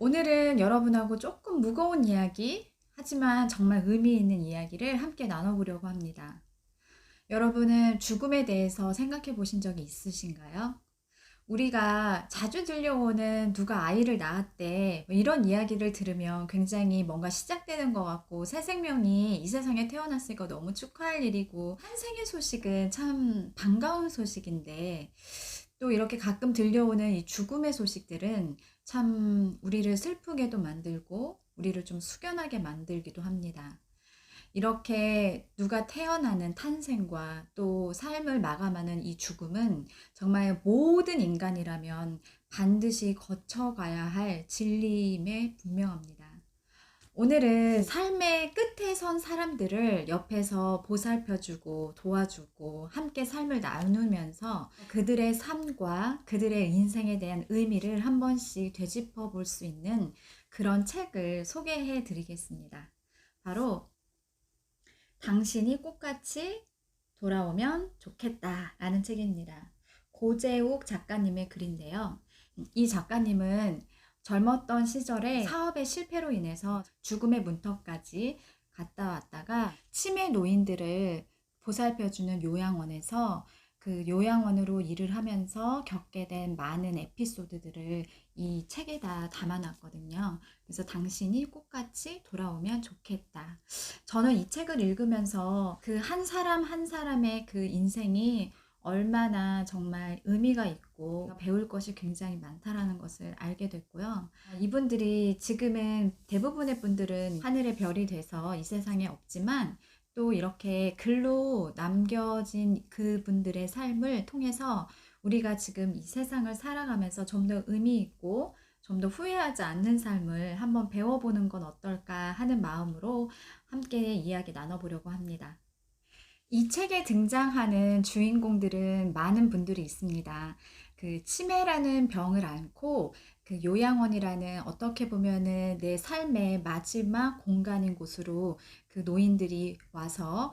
오늘은 여러분하고 조금 무거운 이야기, 하지만 정말 의미 있는 이야기를 함께 나눠보려고 합니다. 여러분은 죽음에 대해서 생각해 보신 적이 있으신가요? 우리가 자주 들려오는 누가 아이를 낳았대, 뭐 이런 이야기를 들으면 굉장히 뭔가 시작되는 것 같고, 새 생명이 이 세상에 태어났으니까 너무 축하할 일이고, 환생의 소식은 참 반가운 소식인데, 또 이렇게 가끔 들려오는 이 죽음의 소식들은 참 우리를 슬프게도 만들고 우리를 좀 숙연하게 만들기도 합니다. 이렇게 누가 태어나는 탄생과 또 삶을 마감하는 이 죽음은 정말 모든 인간이라면 반드시 거쳐가야 할 진리임에 분명합니다. 오늘은 삶의 끝에 선 사람들을 옆에서 보살펴주고 도와주고 함께 삶을 나누면서 그들의 삶과 그들의 인생에 대한 의미를 한 번씩 되짚어 볼 수 있는 그런 책을 소개해 드리겠습니다. 바로 당신이 꽃같이 돌아오면 좋겠다라는 책입니다. 고재욱 작가님의 글인데요. 이 작가님은 젊었던 시절에 사업의 실패로 인해서 죽음의 문턱까지 갔다 왔다가 치매 노인들을 보살펴주는 요양원에서 그 요양원으로 일을 하면서 겪게 된 많은 에피소드들을 이 책에다 담아놨거든요. 그래서 당신이 꽃같이 돌아오면 좋겠다. 저는 이 책을 읽으면서 그 한 사람 한 사람의 그 인생이 얼마나 정말 의미가 있고 배울 것이 굉장히 많다라는 것을 알게 됐고요. 이분들이 지금은 대부분의 분들은 하늘의 별이 돼서 이 세상에 없지만 또 이렇게 글로 남겨진 그분들의 삶을 통해서 우리가 지금 이 세상을 살아가면서 좀 더 의미 있고 좀 더 후회하지 않는 삶을 한번 배워보는 건 어떨까 하는 마음으로 함께 이야기 나눠보려고 합니다. 이 책에 등장하는 주인공들은 많은 분들이 있습니다. 그 치매라는 병을 앓고 그 요양원이라는 어떻게 보면은 내 삶의 마지막 공간인 곳으로 그 노인들이 와서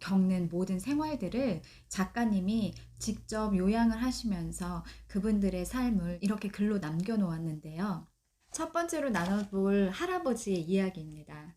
겪는 모든 생활들을 작가님이 직접 요양을 하시면서 그분들의 삶을 이렇게 글로 남겨놓았는데요. 첫 번째로 나눠볼 할아버지의 이야기입니다.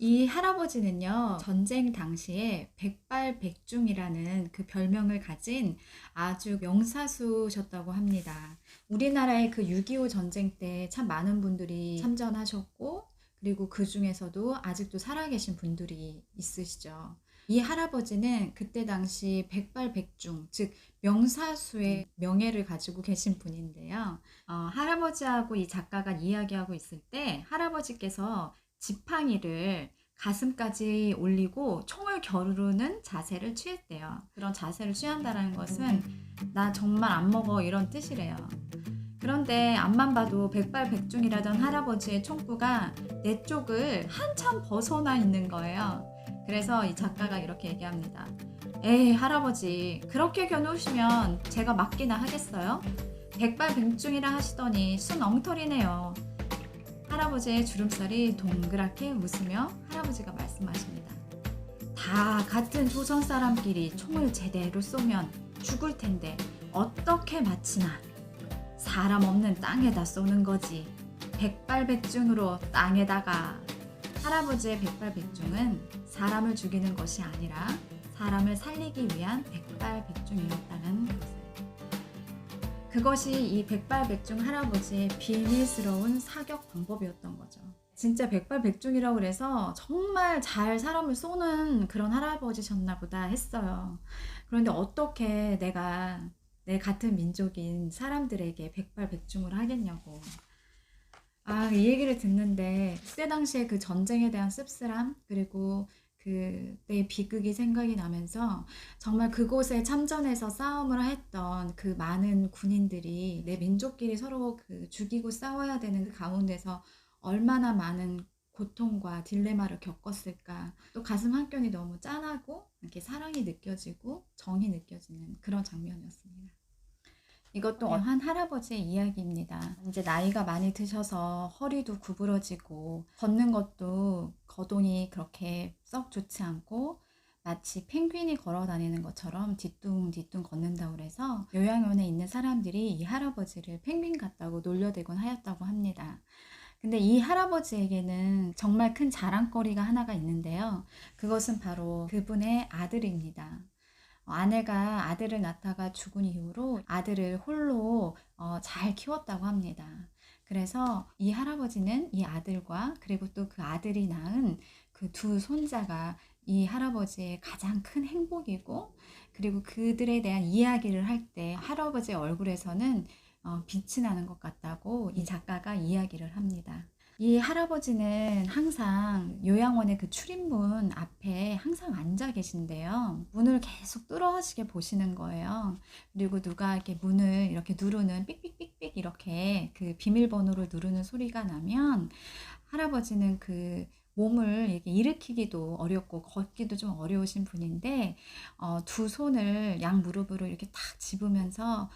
이 할아버지는요, 전쟁 당시에 백발백중이라는 그 별명을 가진 아주 명사수셨다고 합니다. 우리나라의 그 6.25 전쟁 때 참 많은 분들이 참전하셨고, 그리고 그 중에서도 아직도 살아계신 분들이 있으시죠. 이 할아버지는 그때 당시 백발백중, 즉 명사수의 명예를 가지고 계신 분인데요. 할아버지하고 이 작가가 이야기하고 있을 때 할아버지께서 지팡이를 가슴까지 올리고 총을 겨누는 자세를 취했대요. 그런 자세를 취한다는 것은 나 정말 안 먹어 이런 뜻이래요. 그런데 앞만 봐도 백발백중이라던 할아버지의 총구가 내 쪽을 한참 벗어나 있는 거예요. 그래서 이 작가가 이렇게 얘기합니다. 에이 할아버지 그렇게 겨누시면 제가 맞기나 하겠어요? 백발백중이라 하시더니 순 엉터리네요. 할아버지의 주름살이 동그랗게 웃으며 할아버지가 말씀하십니다. 다 같은 조선 사람끼리 총을 제대로 쏘면 죽을 텐데 어떻게 맞히나? 사람 없는 땅에다 쏘는 거지. 백발백중으로 땅에다가. 할아버지의 백발백중은 사람을 죽이는 것이 아니라 사람을 살리기 위한 백발백중이었다는 것을. 그것이 이 백발백중 할아버지의 비밀스러운 사격 방법이었던 거죠. 진짜 백발백중이라고 그래서 정말 잘 사람을 쏘는 그런 할아버지셨나 보다 했어요. 그런데 어떻게 내가 내 같은 민족인 사람들에게 백발백중을 하겠냐고. 이 얘기를 듣는데 그때 당시에 그 전쟁에 대한 씁쓸함 그리고 그때 비극이 생각이 나면서 정말 그곳에 참전해서 싸움을 했던 그 많은 군인들이 내 민족끼리 서로 그 죽이고 싸워야 되는 그 가운데서 얼마나 많은 고통과 딜레마를 겪었을까. 또 가슴 한켠이 너무 짠하고 이렇게 사랑이 느껴지고 정이 느껴지는 그런 장면이었습니다. 이것도 한 할아버지의 이야기입니다. 이제 나이가 많이 드셔서 허리도 구부러지고 걷는 것도 거동이 그렇게 썩 좋지 않고 마치 펭귄이 걸어 다니는 것처럼 뒤뚱뒤뚱 걷는다고 그래서 요양원에 있는 사람들이 이 할아버지를 펭귄 같다고 놀려대곤 하였다고 합니다. 근데 이 할아버지에게는 정말 큰 자랑거리가 하나가 있는데요. 그것은 바로 그분의 아들입니다. 아내가 아들을 낳다가 죽은 이후로 아들을 홀로 잘 키웠다고 합니다. 그래서 이 할아버지는 이 아들과 그리고 또 그 아들이 낳은 그 두 손자가 이 할아버지의 가장 큰 행복이고, 그리고 그들에 대한 이야기를 할 때 할아버지의 얼굴에서는 빛이 나는 것 같다고 이 작가가 이야기를 합니다. 이 할아버지는 항상 요양원의 그 출입문 앞에 항상 앉아 계신데요. 문을 계속 뚫어지게 보시는 거예요. 그리고 누가 이렇게 문을 이렇게 누르는 삑삑삑삑 이렇게 그 비밀번호를 누르는 소리가 나면 할아버지는 그 몸을 이렇게 일으키기도 어렵고 걷기도 좀 어려우신 분인데 두 손을 양 무릎으로 이렇게 탁 집으면서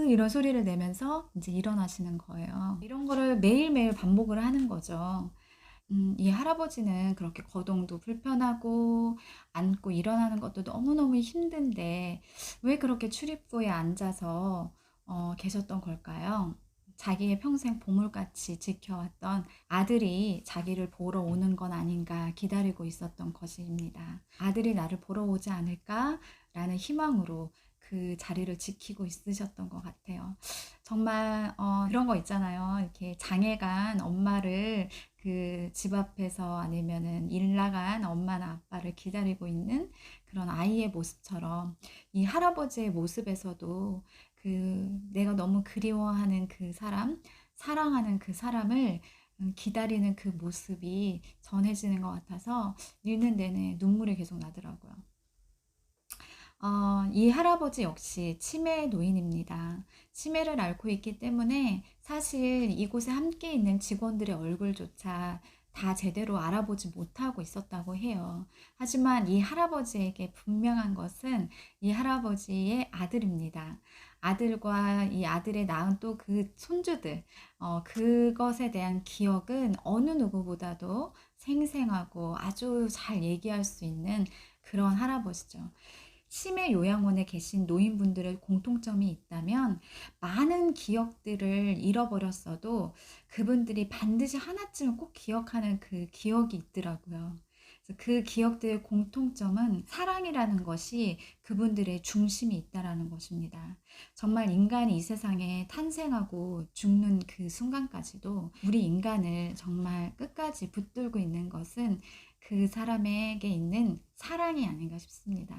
이런 소리를 내면서 이제 일어나시는 거예요. 이런 거를 매일매일 반복을 하는 거죠. 이 할아버지는 그렇게 거동도 불편하고 앉고 일어나는 것도 너무너무 힘든데 왜 그렇게 출입구에 앉아서 계셨던 걸까요? 자기의 평생 보물같이 지켜왔던 아들이 자기를 보러 오는 건 아닌가 기다리고 있었던 것입니다. 아들이 나를 보러 오지 않을까라는 희망으로 그 자리를 지키고 있으셨던 것 같아요. 정말 그런 거 있잖아요. 이렇게 장애간 엄마를 그 집 앞에서 아니면은 일 나간 엄마나 아빠를 기다리고 있는 그런 아이의 모습처럼 이 할아버지의 모습에서도 그 내가 너무 그리워하는 그 사람, 사랑하는 그 사람을 기다리는 그 모습이 전해지는 것 같아서 읽는 내내 눈물이 계속 나더라고요. 이 할아버지 역시 치매 노인입니다. 치매를 앓고 있기 때문에 사실 이곳에 함께 있는 직원들의 얼굴조차 다 제대로 알아보지 못하고 있었다고 해요. 하지만 이 할아버지에게 분명한 것은 이 할아버지의 아들입니다. 아들과 이 아들의 낳은 또 그 손주들, 그것에 대한 기억은 어느 누구보다도 생생하고 아주 잘 얘기할 수 있는 그런 할아버지죠. 치매 요양원에 계신 노인분들의 공통점이 있다면 많은 기억들을 잃어버렸어도 그분들이 반드시 하나쯤은 꼭 기억하는 그 기억이 있더라고요. 그래서 그 기억들의 공통점은 사랑이라는 것이 그분들의 중심이 있다라는 것입니다. 정말 인간이 이 세상에 탄생하고 죽는 그 순간까지도 우리 인간을 정말 끝까지 붙들고 있는 것은 그 사람에게 있는 사랑이 아닌가 싶습니다.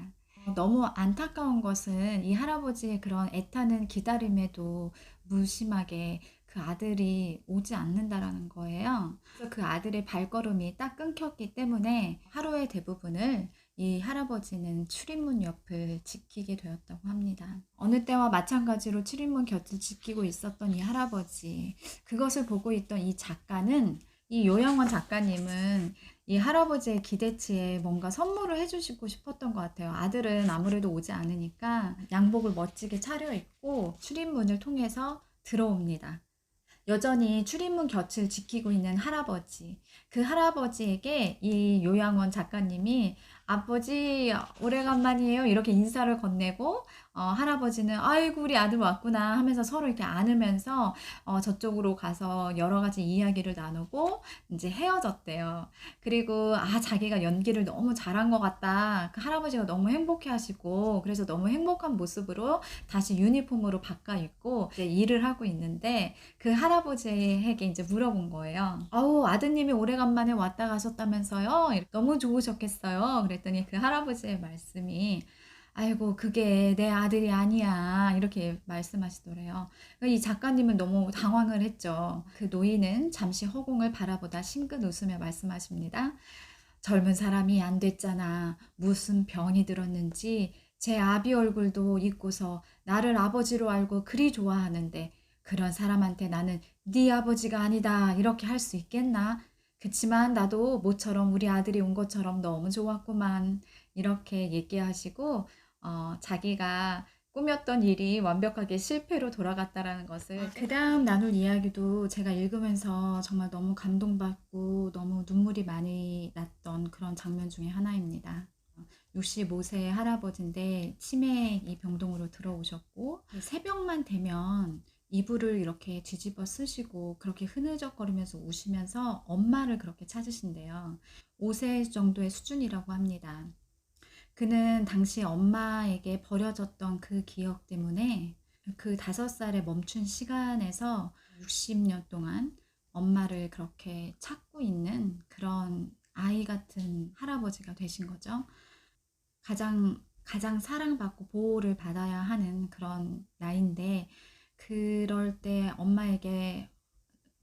너무 안타까운 것은 이 할아버지의 그런 애타는 기다림에도 무심하게 그 아들이 오지 않는다라는 거예요. 그래서 그 아들의 발걸음이 딱 끊겼기 때문에 하루의 대부분을 이 할아버지는 출입문 옆을 지키게 되었다고 합니다. 어느 때와 마찬가지로 출입문 곁을 지키고 있었던 이 할아버지, 그것을 보고 있던 이 작가는, 이 요양원 작가님은 이 할아버지의 기대치에 뭔가 선물을 해주시고 싶었던 것 같아요. 아들은 아무래도 오지 않으니까 양복을 멋지게 차려입고 출입문을 통해서 들어옵니다. 여전히 출입문 곁을 지키고 있는 할아버지. 그 할아버지에게 이 요양원 작가님이 아버지 오래간만이에요 이렇게 인사를 건네고 할아버지는 아이고 우리 아들 왔구나 하면서 서로 이렇게 안으면서 저쪽으로 가서 여러 가지 이야기를 나누고 이제 헤어졌대요. 그리고 자기가 연기를 너무 잘한 것 같다. 그 할아버지가 너무 행복해 하시고 그래서 너무 행복한 모습으로 다시 유니폼으로 바꿔 입고 이제 일을 하고 있는데 그 할아버지에게 이제 물어본 거예요. 아우 아드님이 오래간만에 왔다 가셨다면서요? 너무 좋으셨겠어요. 그랬더니 그 할아버지의 말씀이 아이고 그게 내 아들이 아니야 이렇게 말씀하시더래요. 이 작가님은 너무 당황을 했죠. 그 노인은 잠시 허공을 바라보다 싱긋 웃으며 말씀하십니다. 젊은 사람이 안 됐잖아. 무슨 병이 들었는지 제 아비 얼굴도 잊고서 나를 아버지로 알고 그리 좋아하는데 그런 사람한테 나는 네 아버지가 아니다 이렇게 할 수 있겠나? 그치만 나도 모처럼 우리 아들이 온 것처럼 너무 좋았구만 이렇게 얘기하시고 자기가 꾸몄던 일이 완벽하게 실패로 돌아갔다라는 것을 그다음 나눌 이야기도 제가 읽으면서 정말 너무 감동받고 너무 눈물이 많이 났던 그런 장면 중에 하나입니다. 65세 할아버지인데 치매 이 병동으로 들어오셨고 새벽만 되면 이불을 이렇게 뒤집어 쓰시고 그렇게 흐느적거리면서 우시면서 엄마를 그렇게 찾으신대요. 5세 정도의 수준이라고 합니다. 그는 당시 엄마에게 버려졌던 그 기억 때문에 그 5살에 멈춘 시간에서 60년 동안 엄마를 그렇게 찾고 있는 그런 아이 같은 할아버지가 되신 거죠. 가장 사랑받고 보호를 받아야 하는 그런 나이인데, 그럴 때 엄마에게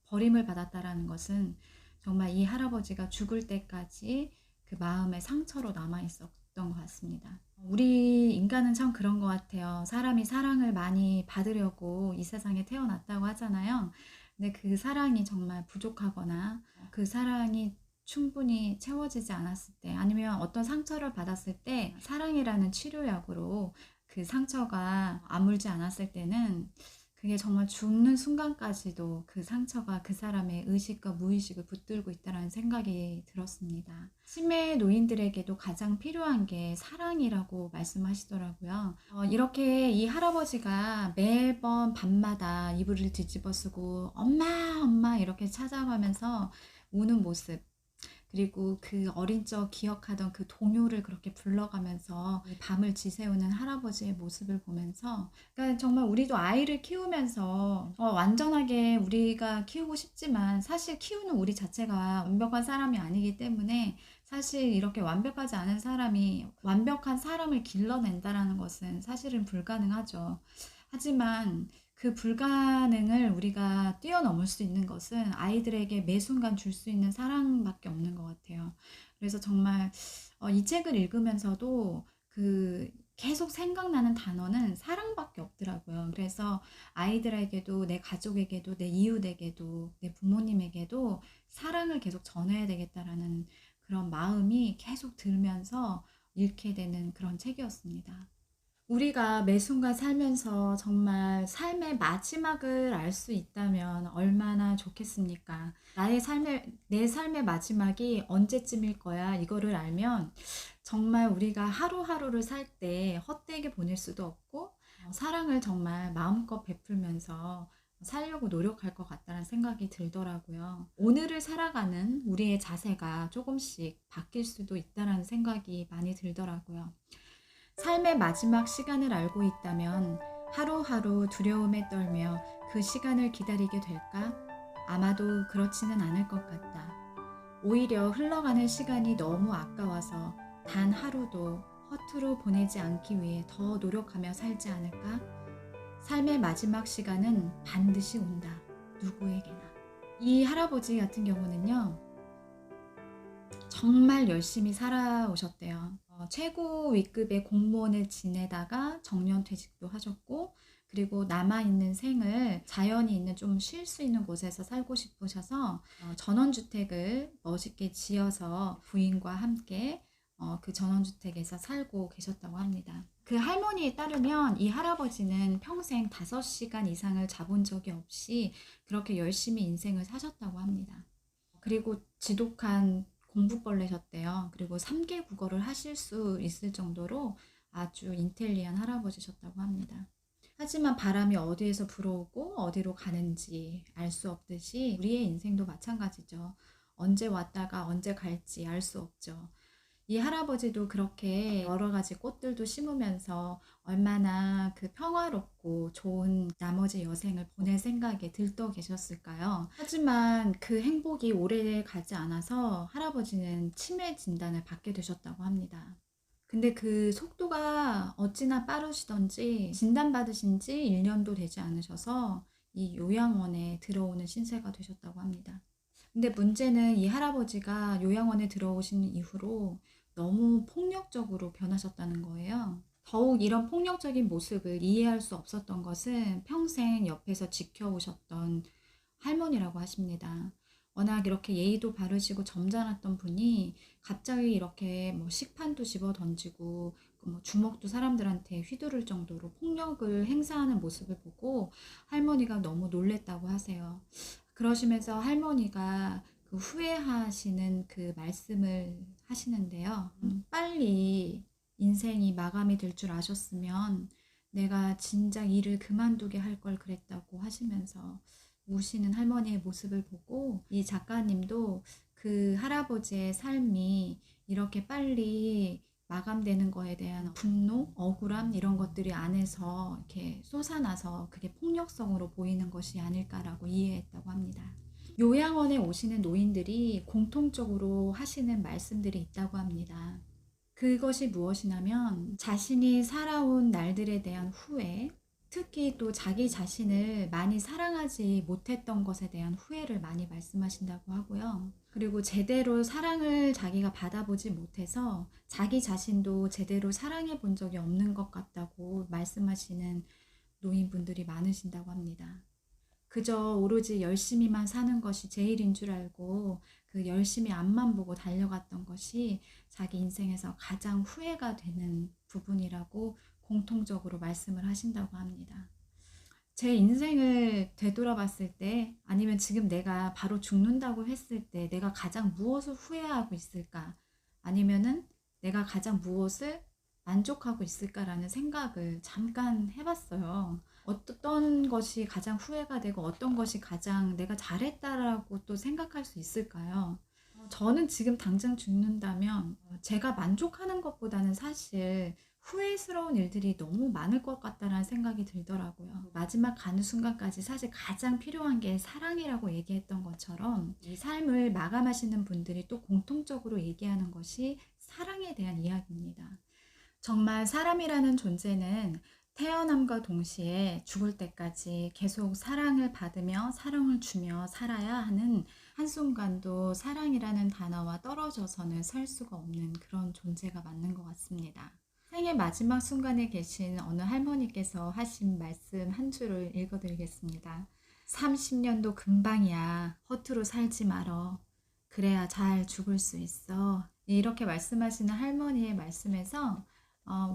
버림을 받았다라는 것은 정말 이 할아버지가 죽을 때까지 그 마음의 상처로 남아 있었던 것 같습니다. 우리 인간은 참 그런 것 같아요. 사람이 사랑을 많이 받으려고 이 세상에 태어났다고 하잖아요. 근데 그 사랑이 정말 부족하거나 그 사랑이 충분히 채워지지 않았을 때, 아니면 어떤 상처를 받았을 때 사랑이라는 치료약으로 그 상처가 아물지 않았을 때는 그게 정말 죽는 순간까지도 그 상처가 그 사람의 의식과 무의식을 붙들고 있다는 생각이 들었습니다. 치매 노인들에게도 가장 필요한 게 사랑이라고 말씀하시더라고요. 이렇게 이 할아버지가 매번 밤마다 이불을 뒤집어 쓰고 엄마 엄마 이렇게 찾아가면서 우는 모습, 그리고 그 어린 적 기억하던 그 동요를 그렇게 불러가면서 밤을 지새우는 할아버지의 모습을 보면서, 그러니까 정말 우리도 아이를 키우면서 완전하게 우리가 키우고 싶지만 사실 키우는 우리 자체가 완벽한 사람이 아니기 때문에, 사실 이렇게 완벽하지 않은 사람이 완벽한 사람을 길러낸다라는 것은 사실은 불가능하죠. 하지만 그 불가능을 우리가 뛰어넘을 수 있는 것은 아이들에게 매 순간 줄 수 있는 사랑밖에 없는 것 같아요. 그래서 정말 이 책을 읽으면서도 그 계속 생각나는 단어는 사랑밖에 없더라고요. 그래서 아이들에게도, 내 가족에게도, 내 이웃에게도, 내 부모님에게도 사랑을 계속 전해야 되겠다라는 그런 마음이 계속 들면서 읽게 되는 그런 책이었습니다. 우리가 매 순간 살면서 정말 삶의 마지막을 알 수 있다면 얼마나 좋겠습니까? 내 삶의 마지막이 언제쯤일 거야, 이거를 알면 정말 우리가 하루하루를 살 때 헛되게 보낼 수도 없고, 사랑을 정말 마음껏 베풀면서 살려고 노력할 것 같다는 생각이 들더라고요. 오늘을 살아가는 우리의 자세가 조금씩 바뀔 수도 있다는 생각이 많이 들더라고요. 삶의 마지막 시간을 알고 있다면 하루하루 두려움에 떨며 그 시간을 기다리게 될까? 아마도 그렇지는 않을 것 같다. 오히려 흘러가는 시간이 너무 아까워서 단 하루도 허투루 보내지 않기 위해 더 노력하며 살지 않을까? 삶의 마지막 시간은 반드시 온다. 누구에게나. 이 할아버지 같은 경우는요, 정말 열심히 살아오셨대요. 최고 위급의 공무원을 지내다가 정년퇴직도 하셨고, 그리고 남아있는 생을 자연이 있는 좀 쉴 수 있는 곳에서 살고 싶으셔서 전원주택을 멋있게 지어서 부인과 함께 그 전원주택에서 살고 계셨다고 합니다. 그 할머니에 따르면 이 할아버지는 평생 5시간 이상을 자본 적이 없이 그렇게 열심히 인생을 사셨다고 합니다. 그리고 지독한 공부벌레셨대요. 그리고 3개 국어를 하실 수 있을 정도로 아주 인텔리한 할아버지셨다고 합니다. 하지만 바람이 어디에서 불어오고 어디로 가는지 알 수 없듯이 우리의 인생도 마찬가지죠. 언제 왔다가 언제 갈지 알 수 없죠. 이 할아버지도 그렇게 여러 가지 꽃들도 심으면서 얼마나 그 평화롭고 좋은 나머지 여생을 보낼 생각에 들떠 계셨을까요? 하지만 그 행복이 오래 가지 않아서 할아버지는 치매 진단을 받게 되셨다고 합니다. 근데 그 속도가 어찌나 빠르시던지 진단받으신 지 1년도 되지 않으셔서 이 요양원에 들어오는 신세가 되셨다고 합니다. 근데 문제는 이 할아버지가 요양원에 들어오신 이후로 너무 폭력적으로 변하셨다는 거예요. 더욱 이런 폭력적인 모습을 이해할 수 없었던 것은 평생 옆에서 지켜오셨던 할머니라고 하십니다. 워낙 이렇게 예의도 바르시고 점잖았던 분이 갑자기 이렇게 뭐 식판도 집어 던지고 뭐 주먹도 사람들한테 휘두를 정도로 폭력을 행사하는 모습을 보고 할머니가 너무 놀랬다고 하세요. 그러시면서 할머니가 그 후회하시는 그 말씀을 하시는데요. 빨리 인생이 마감이 될 줄 아셨으면 내가 진작 일을 그만두게 할 걸 그랬다고 하시면서 우시는 할머니의 모습을 보고 이 작가님도 그 할아버지의 삶이 이렇게 빨리 마감되는 거에 대한 분노, 억울함 이런 것들이 안에서 이렇게 솟아나서 그게 폭력성으로 보이는 것이 아닐까라고 이해했다고 합니다. 요양원에 오시는 노인들이 공통적으로 하시는 말씀들이 있다고 합니다. 그것이 무엇이냐면 자신이 살아온 날들에 대한 후회, 특히 또 자기 자신을 많이 사랑하지 못했던 것에 대한 후회를 많이 말씀하신다고 하고요. 그리고 제대로 사랑을 자기가 받아보지 못해서 자기 자신도 제대로 사랑해 본 적이 없는 것 같다고 말씀하시는 노인분들이 많으신다고 합니다. 그저 오로지 열심히만 사는 것이 제일인 줄 알고 그 열심히 앞만 보고 달려갔던 것이 자기 인생에서 가장 후회가 되는 부분이라고 공통적으로 말씀을 하신다고 합니다. 제 인생을 되돌아봤을 때 아니면 지금 내가 바로 죽는다고 했을 때 내가 가장 무엇을 후회하고 있을까? 아니면은 내가 가장 무엇을 만족하고 있을까라는 생각을 잠깐 해봤어요. 어떤 것이 가장 후회가 되고 어떤 것이 가장 내가 잘했다라고 또 생각할 수 있을까요? 저는 지금 당장 죽는다면 제가 만족하는 것보다는 사실 후회스러운 일들이 너무 많을 것 같다는 생각이 들더라고요. 마지막 가는 순간까지 사실 가장 필요한 게 사랑이라고 얘기했던 것처럼 이 삶을 마감하시는 분들이 또 공통적으로 얘기하는 것이 사랑에 대한 이야기입니다. 정말 사람이라는 존재는 태어남과 동시에 죽을 때까지 계속 사랑을 받으며 사랑을 주며 살아야 하는 한순간도 사랑이라는 단어와 떨어져서는 살 수가 없는 그런 존재가 맞는 것 같습니다. 생의 마지막 순간에 계신 어느 할머니께서 하신 말씀 한 줄을 읽어드리겠습니다. 30년도 금방이야. 허투루 살지 말어. 그래야 잘 죽을 수 있어. 이렇게 말씀하시는 할머니의 말씀에서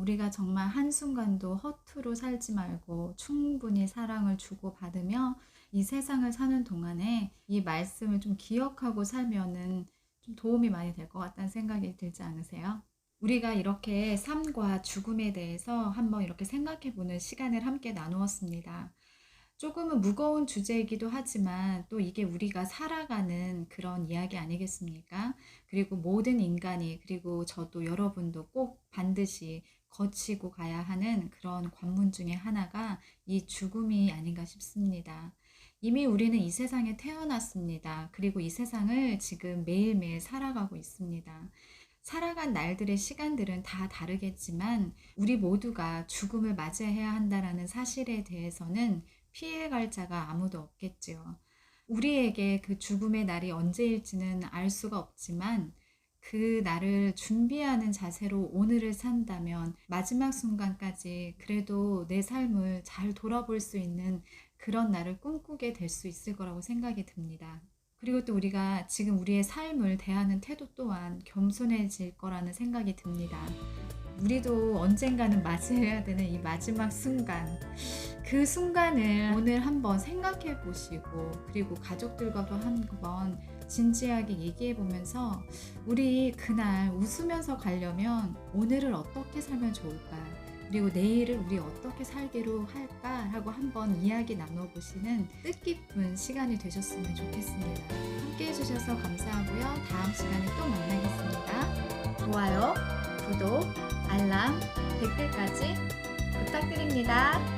우리가 정말 한순간도 허투루 살지 말고 충분히 사랑을 주고받으며 이 세상을 사는 동안에 이 말씀을 좀 기억하고 살면은 좀 도움이 많이 될 것 같다는 생각이 들지 않으세요? 우리가 이렇게 삶과 죽음에 대해서 한번 이렇게 생각해 보는 시간을 함께 나누었습니다. 조금은 무거운 주제이기도 하지만 또 이게 우리가 살아가는 그런 이야기 아니겠습니까? 그리고 모든 인간이 그리고 저도 여러분도 꼭 반드시 거치고 가야 하는 그런 관문 중에 하나가 이 죽음이 아닌가 싶습니다. 이미 우리는 이 세상에 태어났습니다. 그리고 이 세상을 지금 매일매일 살아가고 있습니다. 살아간 날들의 시간들은 다 다르겠지만 우리 모두가 죽음을 맞이해야 한다는 사실에 대해서는 피해갈 자가 아무도 없겠지요. 우리에게 그 죽음의 날이 언제일지는 알 수가 없지만 그 날을 준비하는 자세로 오늘을 산다면 마지막 순간까지 그래도 내 삶을 잘 돌아볼 수 있는 그런 날을 꿈꾸게 될 수 있을 거라고 생각이 듭니다. 그리고 또 우리가 지금 우리의 삶을 대하는 태도 또한 겸손해질 거라는 생각이 듭니다. 우리도 언젠가는 맞이해야 되는 이 마지막 순간, 그 순간을 오늘 한번 생각해 보시고 그리고 가족들과도 한번 진지하게 얘기해 보면서 우리 그날 웃으면서 가려면 오늘을 어떻게 살면 좋을까? 그리고 내일을 우리 어떻게 살기로 할까? 하고 한번 이야기 나눠보시는 뜻깊은 시간이 되셨으면 좋겠습니다. 함께 해주셔서 감사하고요. 다음 시간에 또 만나겠습니다. 좋아요, 구독, 알람, 댓글까지 부탁드립니다.